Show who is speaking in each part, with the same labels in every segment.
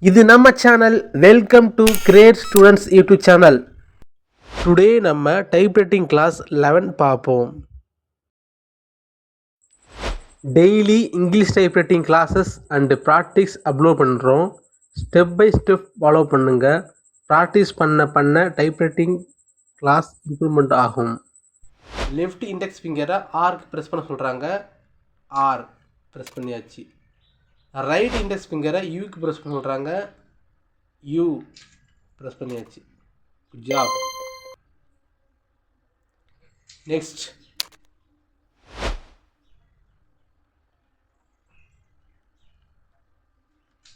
Speaker 1: இது நம்ம சேனல். Welcome to great students YouTube channel. Today நம்ம டைப்ரைட்டிங் கிளாஸ் 11 பார்ப்போம். Daily English typewriting classes and practice upload பண்ணுறோம். ஸ்டெப் பை ஸ்டெப் ஃபாலோ பண்ணுங்கள். ப்ராக்டிஸ் பண்ண டைப்ரைட்டிங் கிளாஸ் இம்ப்ரூவ்மெண்ட் ஆகும். லெஃப்ட் இண்டெக்ஸ் ஃபிங்கரை ஆர்க்கு ப்ரெஸ் பண்ண சொல்கிறாங்க. ஆர் ப்ரெஸ் பண்ணியாச்சு. ரைட் இண்டெக்ஸ் ஃபிங்கரை யூக்கு ப்ரெஸ் பண்ண சொல்கிறாங்க. யூ ப்ரெஸ் பண்ணியாச்சு. Good job. Next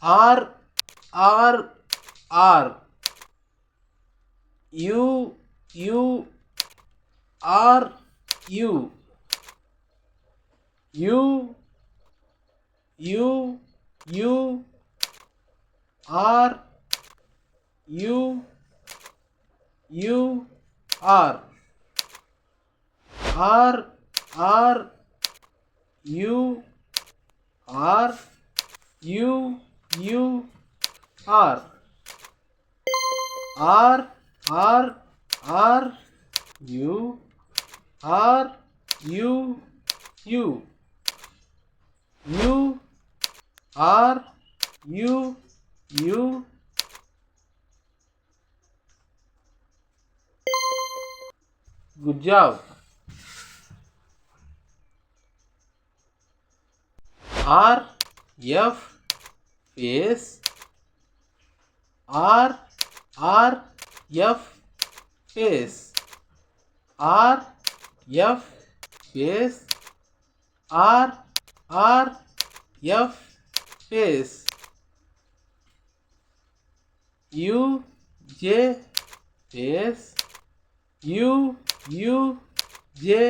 Speaker 1: R R R U U R U U U U R U U R R R U R U U R R R R U R U U U R U U good job. R F face R R F face R F face R R F face U J face U U J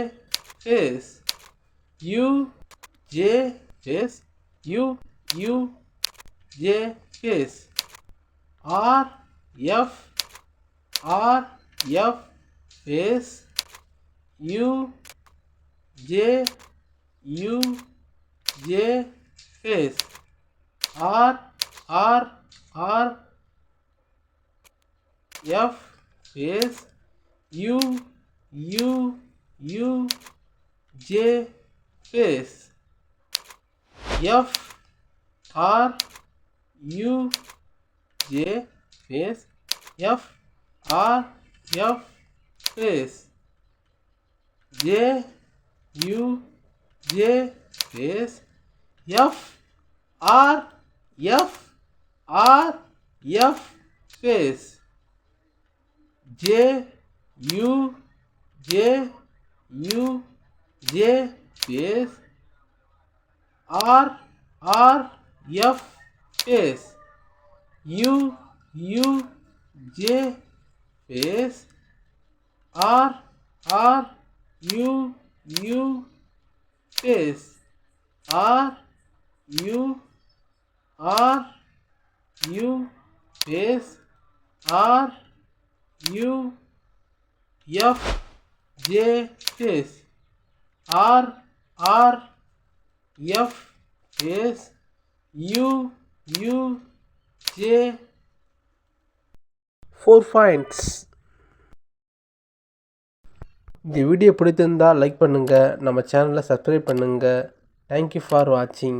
Speaker 1: face U J face U U J face R F face U J U J face R F face U U U J face F R U J face F R F face J U J face F R F face J U J U J face R F face U U J face R U U face R U face R U F J face R F face U U J 4 points. இந்த video பிடித்திருந்தால் like பண்ணுங்கள். நம்ம சேனலை subscribe பண்ணுங்கள். Thank you for வாட்சிங்.